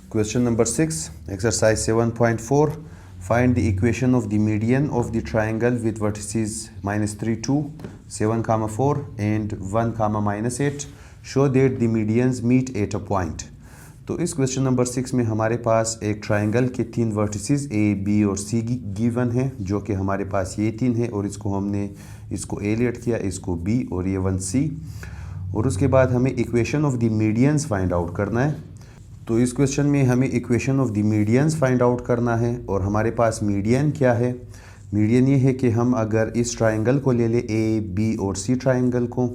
Question number 6, exercise 7.4. Find the equation of the median of the triangle with vertices -3, 2, 7, 4 and 1, -8. Show that the medians meet at a point. तो इस question number 6 में हमारे पास एक triangle के 3 vertices A, B और C given है, जो कि हमारे पास ये 3 है और इसको A लेट किया, इसको B और ये 1 C। और उसके बाद हमें equation of the medians find out करना है। तो इस क्वेश्चन में हमें equation of the medians find out करना है। और हमारे पास मीडियन क्या है? मीडियन ये है कि हम अगर इस ट्राइंगल को ले ले A, B और C ट्राइंगल को,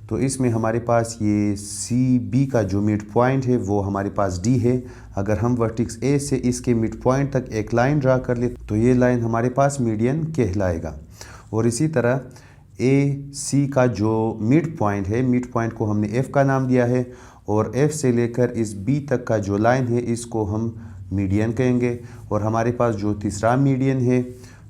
तो इसमें हमारे पास ये CB का जो मिड पॉइंट है वो हमारे पास D है। अगर हम वर्टेक्स A से इसके मिड पॉइंट तक एक लाइन ड्रा कर ले तो ये लाइन हमारे पास मीडियन कहलाएगा। और इसी तरह AC का जो मिड पॉइंट है, मिड पॉइंट को हमने F का नाम दिया है और F से लेकर इस B तक का जो लाइन है इसको हम मीडियन कहेंगे। और हमारे पास जो तीसरा मीडियन है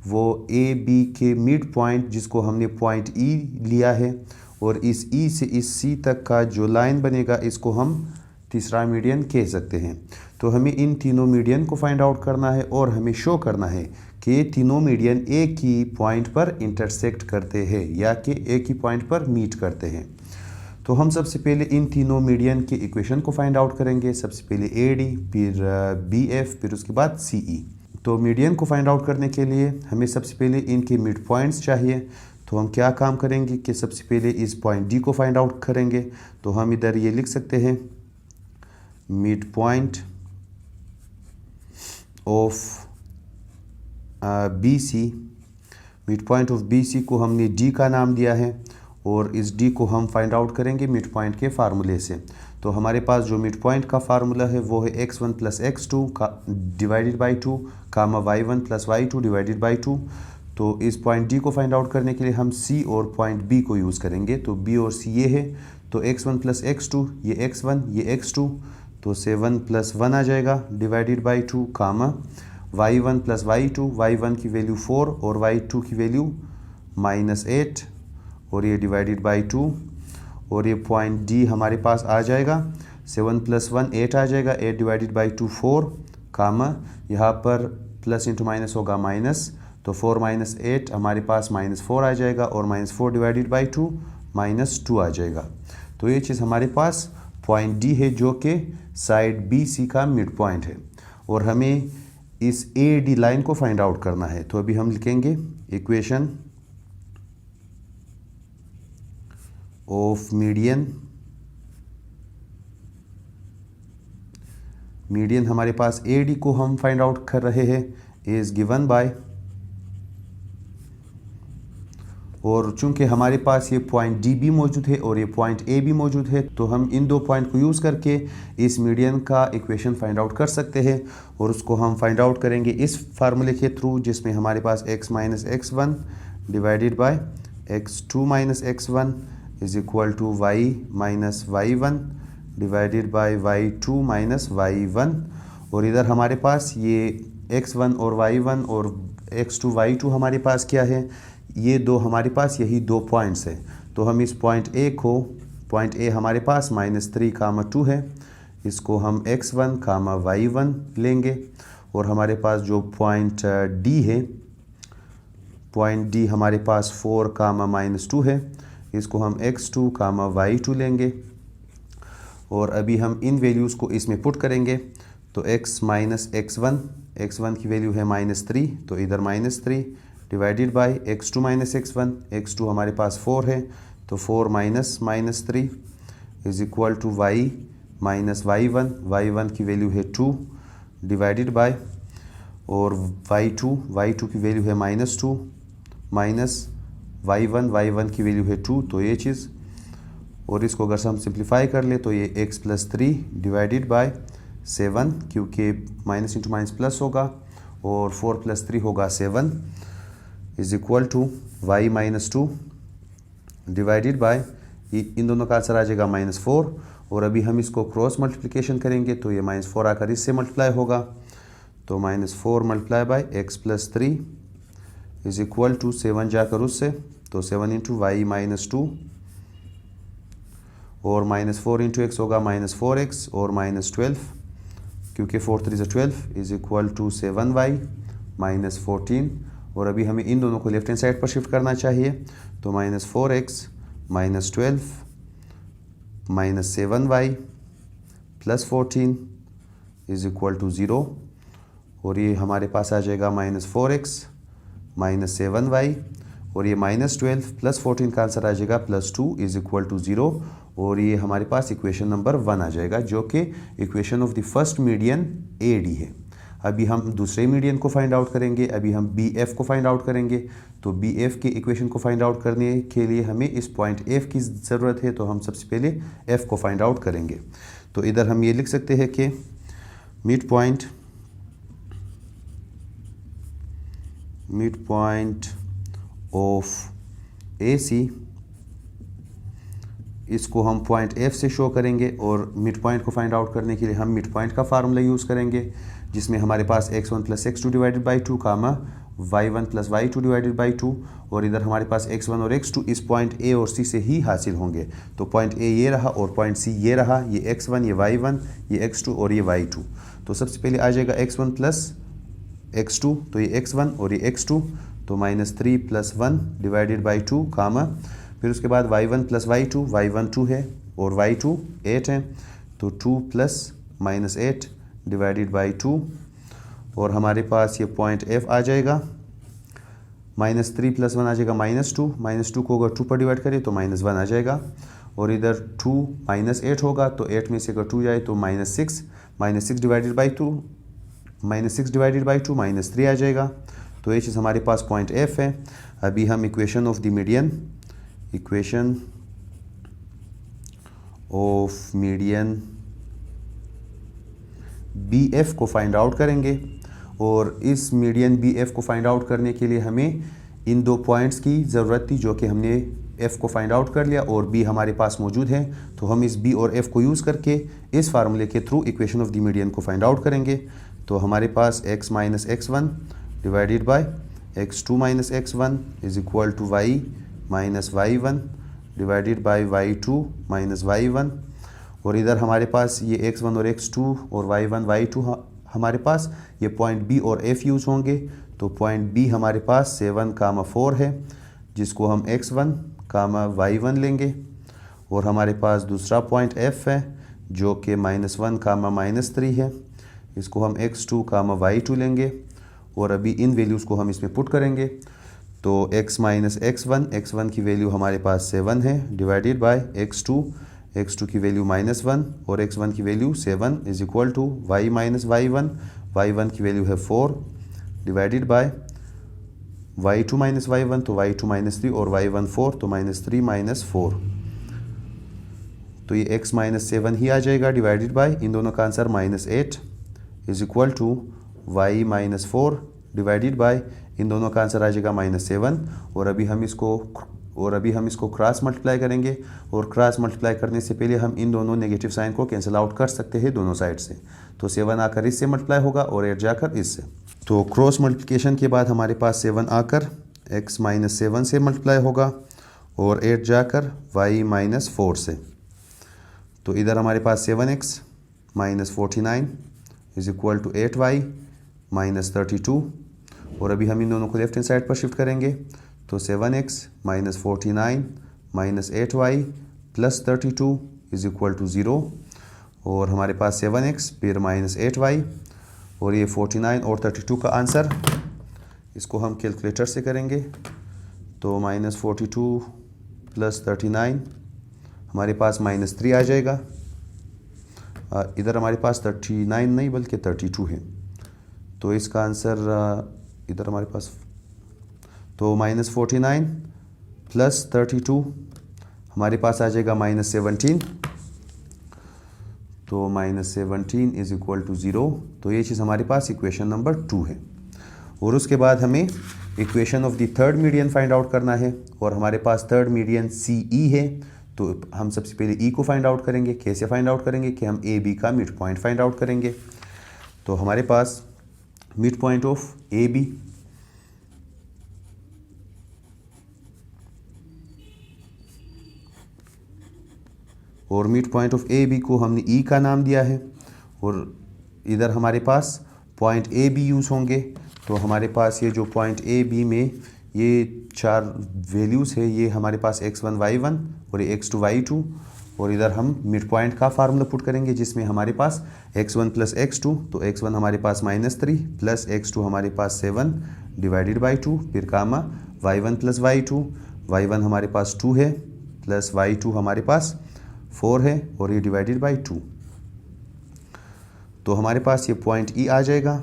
वो AB के मिड पॉइंट, जिसको हमने पॉइंट E लिया है, और इस E से इस C तक का जो लाइन बनेगा इसको हम तीसरा मीडियन कह सकते हैं। तो हमें इन तीनों मीडियन को फाइंड आउट करना है और हमें शो करना है कि ये तीनों मीडियन एक ही पॉइंट पर इंटरसेक्ट करते हैं या कि एक ही पॉइंट पर मीट करते हैं। तो हम सबसे पहले इन तीनों मीडियन की इक्वेशन को फाइंड आउट करेंगे। सबसे पहले AD, फिर BF, फिर उसके बाद CE। तो मीडियन को फाइंड आउट करने के लिए हमें सबसे पहले इनके मिड पॉइंट्स चाहिए। तो हम क्या काम करेंगे कि सबसे पहले इस पॉइंट D को फाइंड आउट करेंगे। तो हम इधर ये लिख सकते हैं mid point of BC। Mid point of BC को हमने D का नाम दिया है और इस D को हम फाइंड आउट करेंगे मिड पॉइंट के फार्मूले से। तो हमारे पास जो मिड पॉइंट का फार्मूला है वो है x1 + x2 divided by 2, y1 + y2 divided by 2। तो इस पॉइंट D को फाइंड आउट करने के लिए हम C और पॉइंट B को यूज़ करेंगे। तो B और C ये है, तो x1 + x2, ये x1 ये x2, तो 7 + 1 आ जाएगा divided by 2, y1 + y2, y1 की वैल्यू 4 और y2 की वैल्यू -8 और ये डिवाइडेड बाई 2। और ये पॉइंट D हमारे पास आ जाएगा 7 + 1 8 आ जाएगा, 8 डिवाइडेड बाई 2 4, यहाँ पर प्लस इंटू माइनस होगा माइनस, तो 4 - 8 हमारे पास -4 आ जाएगा और -4 डिवाइडेड बाई 2 -2 आ जाएगा। तो ये चीज़ हमारे पास पॉइंट D है जो कि साइड BC का मिड पॉइंट है और हमें इस AD लाइन को फाइंड आउट करना है। तो अभी हम लिखेंगे इक्वेशन ऑफ मीडियन हमारे पास AD को हम फाइंड आउट कर रहे हैं इज गिवन बाय, और चूंकि हमारे पास ये पॉइंट D भी मौजूद है और ये पॉइंट A भी मौजूद है, तो हम इन दो पॉइंट को यूज़ करके इस मीडियन का इक्वेशन फाइंड आउट कर सकते हैं। और उसको हम फाइंड आउट करेंगे इस फार्मूले के थ्रू, जिसमें हमारे पास x - x1 divided by x2 - x1 is equal to y - y1 divided by y2 - y1। और इधर हमारे पास ये x1 और y1 और x2 y2 हमारे पास क्या है? ये दो हमारे पास यही दो पॉइंट्स हैं। तो हम इस पॉइंट A हमारे पास -3, 2 है, इसको हम x1, y1 लेंगे। और हमारे पास जो पॉइंट D है, पॉइंट D हमारे पास 4, -2 है, इसको हम x2, y2 लेंगे। और अभी हम इन वैल्यूज़ को इसमें पुट करेंगे। तो x - x1 की वैल्यू है -3, तो इधर -3 divided by x2 - x1, x2 हमारे पास 4 है, तो 4 - -3 is equal to y - y1 की वैल्यू है 2 डिवाइडेड बाय, और y2 की वैल्यू है -2 माइनस y1 की वैल्यू है 2, तो ये चीज़। और इसको अगर हम सिंप्लीफाई कर ले तो ये x + 3 डिवाइडेड बाय 7, क्योंकि माइनस इंटू माइनस प्लस होगा, और 4 + 3 होगा 7 is equal to y - 2 divided by, इन दोनों का आंसर आ जाएगा -4। और अभी हम इसको क्रॉस मल्टीप्लिकेशन करेंगे तो ये -4 आकर इससे मल्टीप्लाई होगा, तो -4 × by x + 3 is equal to 7 जाकर उससे, तो 7 × y - 2 और -4 × x होगा -4x और -12, क्योंकि 4 3 12 is equal to 7y minus 14, और अभी हमें इन दोनों को लेफ्ट हैंड साइड पर शिफ्ट करना चाहिए। तो minus 4x minus 12 minus 7y plus 14 is equal to 0, और ये हमारे पास आ जाएगा माइनस 4x माइनस 7y, और ये माइनस 12 प्लस 14 का आंसर आ जाएगा प्लस 2 इज इक्वल टू 0, और ये हमारे पास इक्वेशन नंबर 1 आ जाएगा, जो कि equation of the first median AD है। अभी हम दूसरे मीडियन को फाइंड आउट करेंगे, अभी हम BF को फाइंड आउट करेंगे। तो BF के इक्वेशन को फाइंड आउट करने के लिए हमें इस पॉइंट F की ज़रूरत है, तो हम सबसे पहले F को फाइंड आउट करेंगे। तो इधर हम ये लिख सकते हैं कि मिड पॉइंट ऑफ AC, इसको हम पॉइंट F से शो करेंगे, और मिड पॉइंट को फाइंड आउट करने के लिए हम मिड पॉइंट का फार्मूला यूज़ करेंगे, जिसमें हमारे पास x1 plus x2 divided by 2 comma y1 plus y2 divided by 2, और इधर हमारे पास x1 और x2 इस पॉइंट A और C से ही हासिल होंगे। तो पॉइंट A ये रहा और पॉइंट C ये रहा, ये x1 ये y1 ये x2 और ये y2। तो सबसे पहले आ जाएगा x1 प्लस x2, तो ये x1 और ये x2, तो माइनस 3 प्लस 1 डिवाइडेड बाई 2 कामा, फिर उसके बाद y1 प्लस y2, y1 2 है और y2 8 है, तो 2 प्लस माइनस 8 डिवाइडेड बाई 2, और हमारे पास ये पॉइंट F आ जाएगा। माइनस 3 प्लस 1 आ जाएगा माइनस 2, माइनस 2 को अगर 2 पर डिवाइड करें तो माइनस 1 आ जाएगा, और इधर 2 माइनस 8 होगा, तो 8 में से अगर 2 जाए तो minus 6 divided by 2, minus 6 divided by 2 minus 3 आ जाएगा। तो ये चीज़ हमारे पास पॉइंट F है। अभी हम equation of the median BF को फाइंड आउट करेंगे, और इस मीडियन BF को फाइंड आउट करने के लिए हमें इन दो पॉइंट्स की ज़रूरत थी, जो कि हमने F को फाइंड आउट कर लिया और B हमारे पास मौजूद है। तो हम इस B और F को यूज़ करके इस फार्मूले के through equation of the median को फाइंड आउट करेंगे। तो हमारे पास x minus x1 divided by x2 minus x1 is equal to y minus y1 divided by y2 minus y1, और इधर हमारे पास ये x1 और x2 और y1 y2 हमारे पास ये पॉइंट B और F यूज़ होंगे। तो पॉइंट B हमारे पास 7, 4 है, जिसको हम x1, y1 लेंगे, और हमारे पास दूसरा पॉइंट F है जो कि -1, -3 है, इसको हम x2, y2 लेंगे, और अभी इन वैल्यूज़ को हम इसमें पुट करेंगे। तो x माइनस x1 की वैल्यू हमारे पास 7 है डिवाइडेड बाय x2 की वैल्यू -1 और x1 की value 7 is equal to y minus y1 की वैल्यू है 4 divided by y2 minus y1, तो y2 माइनस 3 और y1 4, तो -3 माइनस 4, तो ये x माइनस 7 ही आ जाएगा डिवाइडेड बाय इन दोनों का answer -8 is equal to y minus 4 divided by इन दोनों का आंसर आ जाएगा -7, और अभी हम इसको क्रॉस मल्टीप्लाई करेंगे, और क्रॉस मल्टीप्लाई करने से पहले हम इन दोनों नेगेटिव साइन को कैंसिल आउट कर सकते हैं दोनों साइड से। तो 7 आकर इससे मल्टीप्लाई होगा और 8 जाकर इससे। तो क्रॉस मल्टीप्लिकेशन के बाद हमारे पास 7 आकर x माइनस 7 से मल्टीप्लाई होगा और 8 जाकर y माइनस 4 से। तो इधर हमारे पास 7x minus 49 is equal to 8y minus 32, और अभी हम इन दोनों को लेफ्ट हैंड साइड पर शिफ्ट करेंगे। तो 7x minus 49 minus 8y plus 32 is equal to 0, और हमारे पास 7x फिर माइनस 8y, और ये 49 और 32 का आंसर इसको हम कैलकुलेटर से करेंगे। तो -42 प्लस 39 हमारे पास -3 आ जाएगा। इधर हमारे पास 39 नहीं बल्कि 32 है, तो इसका आंसर इधर हमारे पास, तो -49 प्लस 32 हमारे पास आ जाएगा -17, तो -17 इज इक्वल टू 0। तो ये चीज़ हमारे पास इक्वेशन नंबर 2 है, और उसके बाद हमें equation of the third median find out करना है, और हमारे पास थर्ड मीडियन CE है। तो हम सबसे पहले E को फाइंड आउट करेंगे। कैसे फाइंड आउट करेंगे कि हम AB का मिड पॉइंट फाइंड आउट करेंगे। तो हमारे पास मिड पॉइंट ऑफ AB और मिड पॉइंट ऑफ AB को हमने E का नाम दिया है, और इधर हमारे पास पॉइंट ए बी यूज़ होंगे। तो हमारे पास ये जो पॉइंट ए बी में ये 4 वैल्यूज़ है, ये हमारे पास x1 y1 और ये x2 y2, और इधर हम मिड पॉइंट का फार्मूला पुट करेंगे जिसमें हमारे पास x1 प्लस x2, तो x1 हमारे पास -3 प्लस x2 हमारे पास 7 डिवाइडेड बाई 2, फिर कामा y1 प्लस y2, y1 हमारे पास 2 है प्लस y2 हमारे पास 4 है और ये डिवाइडेड बाई 2। तो हमारे पास ये पॉइंट ई आ जाएगा।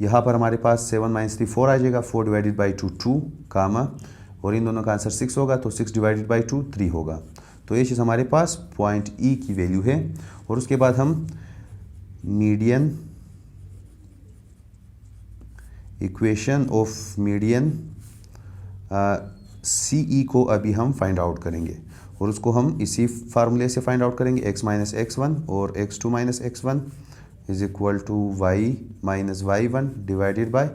यहाँ पर हमारे पास 7 - 3 4 आ जाएगा, 4 डिवाइडेड बाई 2 2 कामा, और इन दोनों का आंसर 6 होगा, तो 6 डिवाइडेड बाई 2 3 होगा। तो ये चीज़ हमारे पास पॉइंट ई की वैल्यू है। और उसके बाद हम मीडियन इक्वेशन ऑफ मीडियन सी ई को अभी हम फाइंड आउट करेंगे, और उसको हम इसी फार्मूले से फाइंड आउट करेंगे। x माइनस x1 और x2 minus x1 is equal to y minus y1 divided by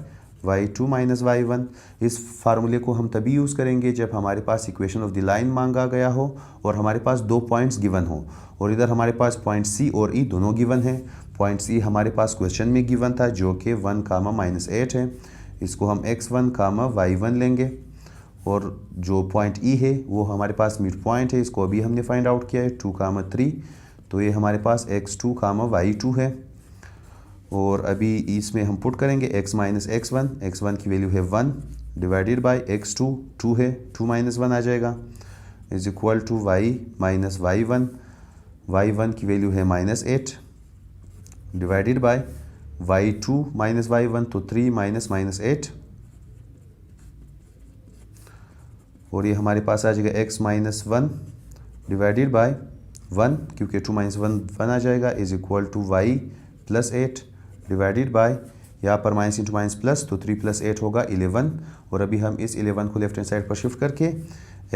y2 minus y1। इस फार्मूले को हम तभी यूज़ करेंगे जब हमारे पास इक्वेशन ऑफ द लाइन मांगा गया हो और हमारे पास 2 पॉइंट्स गिवन हो, और इधर हमारे पास पॉइंट सी और ई दोनों गिवन हैं। पॉइंट सी हमारे पास क्वेश्चन में गिवन था जो कि 1, -8 है। इसको हम x1, y1 लेंगे, और जो पॉइंट ई है वो हमारे पास मिड पॉइंट है, इसको अभी हमने फाइंड आउट किया है 2, 3। तो ये हमारे पास x2, y2 है, और अभी इसमें हम पुट करेंगे x माइनस x1, x1 की वैल्यू है 1 डिवाइडेड बाय x2 2 है, 2 - 1 आ जाएगा, is equal to y minus y1, y1 की वैल्यू है -8 divided by y2 minus y1, तो 3 - -8, और ये हमारे पास आ जाएगा x माइनस 1 डिवाइडेड बाय 1, क्योंकि 2 - 1 1 आ जाएगा, is equal to y plus 8 divided by, यहाँ पर माइनस इंटू माइनस प्लस, तो 3 + 8 होगा 11, और अभी हम इस 11 को लेफ्ट हैंड साइड पर शिफ्ट करके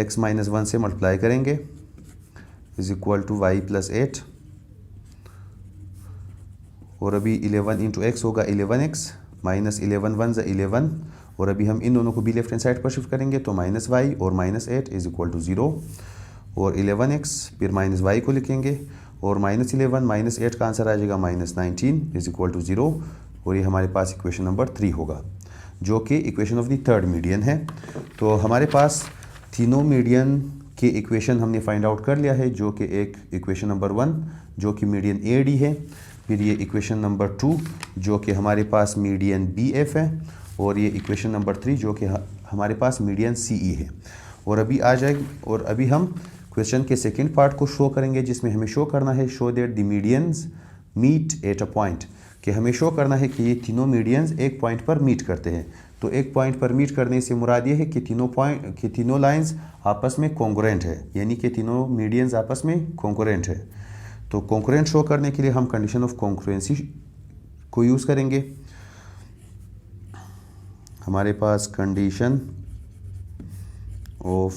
x माइनस 1 से मल्टीप्लाई करेंगे, is equal to y plus 8, और अभी 11 इंटू x होगा 11x, माइनस 11 1 = 11, और अभी हम इन दोनों को भी लेफ्ट हैंड साइड पर शिफ्ट करेंगे, तो -y और -8 इज इक्वल टू 0, और 11x फिर -y को लिखेंगे, और -11 - 8 का आंसर आ जाएगा -19 इज इक्वल टू 0, और ये हमारे पास इक्वेशन नंबर 3 होगा, जो कि equation of the third median है। तो हमारे पास तीनों मीडियन के इक्वेशन हमने फाइंड आउट कर लिया है, जो कि एक इक्वेशन नंबर 1 जो कि मीडियन ए डी है, फिर ये इक्वेशन नंबर 2 जो कि हमारे पास मीडियन बी एफ है, और ये इक्वेशन नंबर 3 जो कि हमारे पास मीडियन सी ई है। और अभी आ जाएगी, और अभी हम क्वेश्चन के सेकंड पार्ट को शो करेंगे, जिसमें हमें शो करना है show that the medians meet at a point, कि हमें शो करना है कि ये तीनों मीडियंस एक पॉइंट पर मीट करते हैं। तो एक पॉइंट पर मीट करने से मुराद ये है कि तीनों लाइंस आपस में कॉन्ग्रुएंट है, यानी कि तीनों मीडियंस आपस में कॉन्ग्रुएंट है। तो कॉन्ग्रुएंट शो करने के लिए हम कंडीशन ऑफ कॉन्ग्रुएंसी को यूज़ करेंगे। हमारे पास कंडीशन ऑफ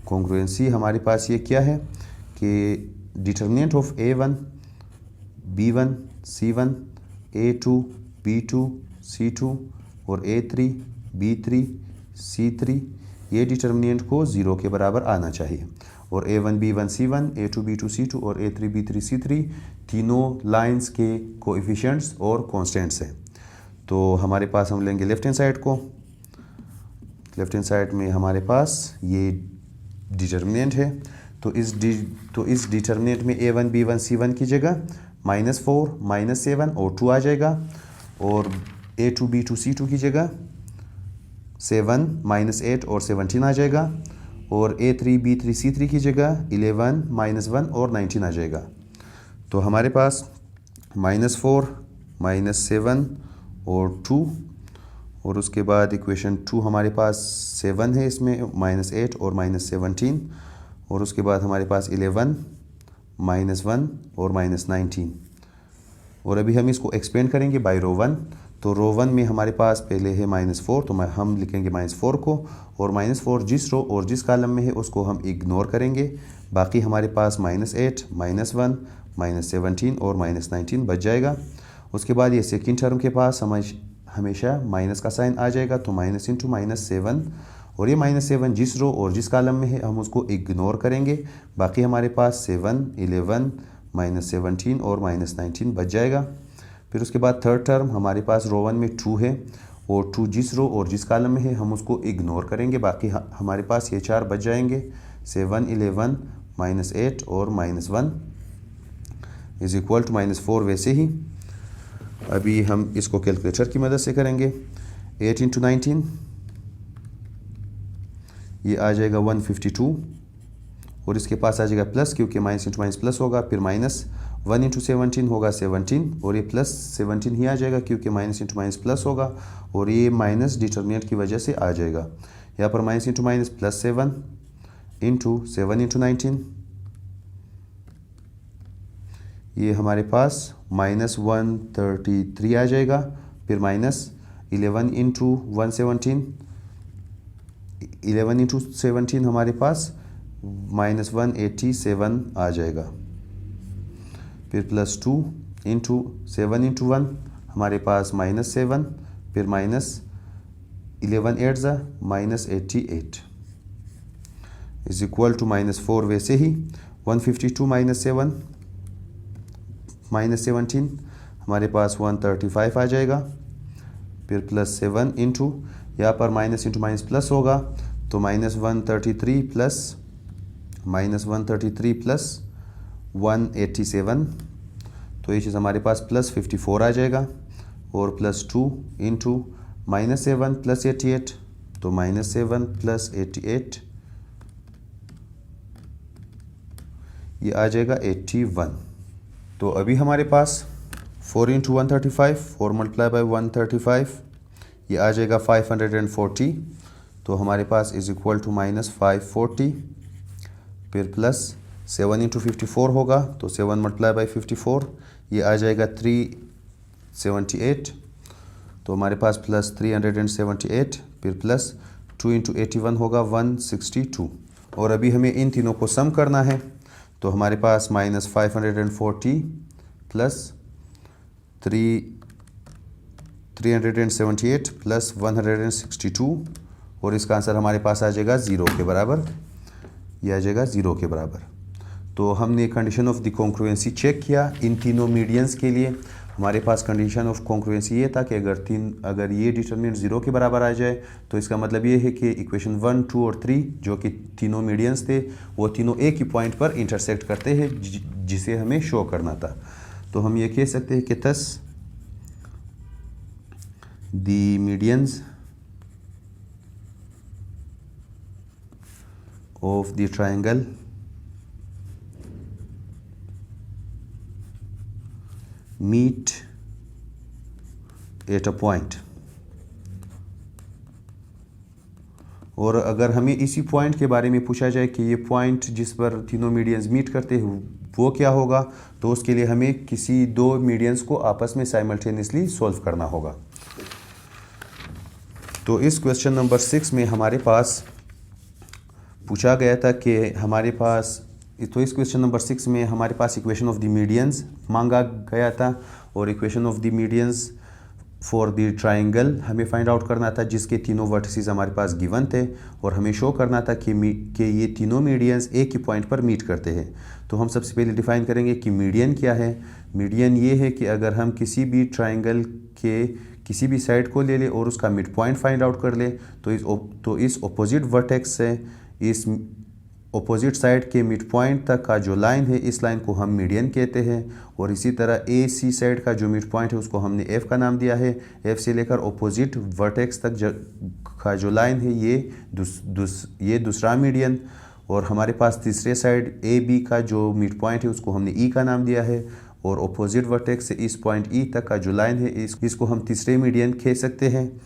कॉन्ग्रुएंसी हमारे पास ये क्या है कि determinant of A1 B1 C1 A2 B2 C2 और A3 B3 C3, ये डिटर्मिनेंट को 0 के बराबर आना चाहिए, और A1 B1 C1 A2 B2 C2 और A3 B3 C3 तीनों लाइंस के कोएफिशिएंट्स और कांस्टेंट्स हैं। तो हमारे पास हम लेंगे लेफ्ट हैंड साइड को, लेफ्ट हैंड साइड में हमारे पास ये डिटर्मिनेंट है। तो इस डिटर्मिनेंट में A1 B1 C1 की जगह -4 -7 और 2 आ जाएगा, और A2 B2 C2 की जगह 7 -8 और 17 आ जाएगा, और A3 B3 C3 की जगह 11 -1 और 19 आ जाएगा। तो हमारे पास -4 -7 और 2, और उसके बाद इक्वेशन 2 हमारे पास 7 है, इसमें -8 और -17, और उसके बाद हमारे पास 11 -1 और -19, और अभी हम इसको एक्सपेंड करेंगे बाय रो 1। तो रो 1 में हमारे पास पहले है -4, तो हम लिखेंगे -4 को, और -4 जिस रो और जिस कॉलम में है उसको हम इग्नोर करेंगे, बाकी हमारे पास -8 -1 -17 और -19 बच जाएगा। उसके बाद ये सेकेंड टर्म के पास हमेशा माइनस का साइन आ जाएगा, तो -7 और ये -7 जिस रो और जिस कॉलम में है हम उसको इग्नोर करेंगे। बाकी हमारे पास 7, 11, -17 और -19 बच जाएगा। फिर उसके बाद थर्ड टर्म हमारे पास रो 1 में 2 है और 2 जिस रो और जिस कॉलम में है हम उसको इग्नोर करेंगे। बाकी हमारे पास ये 4 बच जाएंगे, 7, 11, -8 और -1 इज इक्वल टू -4। वैसे ही अभी हम इसको कैलकुलेटर की मदद से करेंगे। 8 × 19 ये आ जाएगा 152 और इसके पास आ जाएगा प्लस, क्योंकि माइनस इंटू माइनस प्लस होगा। फिर -1 × 17 होगा 17 और ये +17 ही आ जाएगा क्योंकि माइनस इंटू माइनस प्लस होगा और ये माइनस डिटर्मिनेंट की वजह से आ जाएगा। यहाँ पर माइनस इंटू माइनस +7 इंटू 7 × 19 ये हमारे पास -133 आ जाएगा। फिर -11 इंटू 117, 11 इंटू 17 हमारे पास -187 आ जाएगा। फिर +2 इंटू 7 इंटू 1 हमारे पास -7, फिर -11 8 -88 इज इक्वल टू -4। वैसे ही 152 -7 -17 हमारे पास 135 आ जाएगा। फिर +7 इंटू यहाँ पर माइनस इंटू माइनस प्लस होगा तो -133 प्लस 187 तो ये चीज़ हमारे पास +54 आ जाएगा। और +2 इंटू -7 + 88 तो -7 + 88 ये आ जाएगा 81। तो अभी हमारे पास 4 × 135, 4 × 135 ये आ जाएगा 540 तो हमारे पास इज इक्वल टू -540। फिर +7 × 54 होगा तो 7 × 54 ये आ जाएगा 378 तो हमारे पास +378। फिर +2 × 81 होगा 162। और अभी हमें इन तीनों को सम करना है तो हमारे पास -540 प्लस 378 प्लस 162 और इसका आंसर हमारे पास आ जाएगा 0 के बराबर। यह आ जाएगा 0 के बराबर। तो हमने condition of the congruency check किया इन तीनों मीडियंस के लिए। हमारे पास कंडीशन ऑफ कॉन्ग्रुएंसी ये था कि अगर ये डिटरमिनेंट 0 के बराबर आ जाए तो इसका मतलब ये है कि इक्वेशन 1, 2 और 3 जो कि तीनों मीडियंस थे वो तीनों एक ही पॉइंट पर इंटरसेक्ट करते हैं जिसे हमें शो करना था। तो हम ये कह सकते हैं कि thus the medians of the triangle meet at a point। और अगर हमें इसी पॉइंट के बारे में पूछा जाए कि ये पॉइंट जिस पर तीनों मीडियंस मीट करते हैं वो क्या होगा तो उसके लिए हमें किसी दो मीडियंस को आपस में साइमल्टेनियसली सॉल्व करना होगा। तो इस क्वेश्चन नंबर 6 में हमारे पास पूछा गया था कि हमारे पास इस क्वेश्चन नंबर 6 में हमारे पास इक्वेशन ऑफ द मीडियंस मांगा गया था और equation of the medians for the triangle हमें फाइंड आउट करना था जिसके तीनों वर्टिसेस हमारे पास गिवन थे और हमें शो करना था कि ये तीनों मीडियंस एक ही पॉइंट पर मीट करते हैं। तो हम सबसे पहले डिफाइन करेंगे कि मीडियन क्या है। मीडियन ये है कि अगर हम किसी भी ट्राइंगल के किसी भी साइड को ले लें और उसका मिड पॉइंट फाइंड आउट कर ले तो इस अपोजिट वर्टेक्स से इस अपोजिट साइड के मिड पॉइंट तक का जो लाइन है इस लाइन को हम मीडियन कहते हैं। और इसी तरह ए सी साइड का जो मिड पॉइंट है उसको हमने एफ का नाम दिया है। एफ से लेकर अपोजिट वर्टेक्स तक का जो लाइन है ये दूसरा मीडियन। और हमारे पास तीसरे साइड ए बी का जो मिड पॉइंट है उसको हमने ई का नाम दिया है। और अपोजिट वर्टेक्स से इस पॉइंट ई तक का जो लाइन है इसको हम तीसरे मीडियन कह सकते हैं।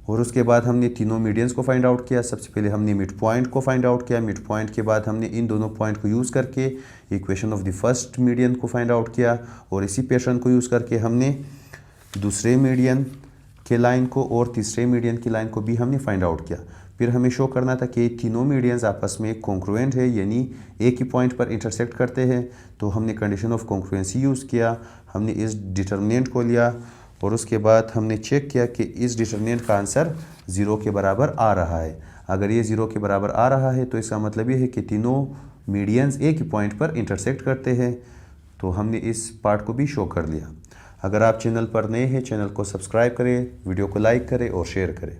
और उसके बाद हमने तीनों मीडियंस को फाइंड आउट किया। सबसे पहले हमने मिड पॉइंट को फाइंड आउट किया। मिड पॉइंट के बाद हमने इन दोनों पॉइंट को यूज़ करके equation of the first median को फाइंड आउट किया। और इसी पैटर्न को यूज़ करके हमने दूसरे मीडियन के लाइन को और तीसरे मीडियन की लाइन को भी हमने फाइंड आउट किया। फिर हमें शो करना था कि तीनों मीडियंस आपस में कॉन्ग्रुएंट है यानी एक ही पॉइंट पर इंटरसेक्ट करते हैं। तो हमने कंडीशन ऑफ कॉन्ग्रुएंसी यूज़ किया। हमने इस डिटर्मिनेंट को लिया और उसके बाद हमने चेक किया कि इस डिटर्मिनेंट का आंसर 0 के बराबर आ रहा है। अगर ये 0 के बराबर आ रहा है तो इसका मतलब ये है कि तीनों मीडियंस एक ही पॉइंट पर इंटरसेक्ट करते हैं। तो हमने इस पार्ट को भी शो कर लिया। अगर आप चैनल पर नए हैं, चैनल को सब्सक्राइब करें, वीडियो को लाइक करें और शेयर करें।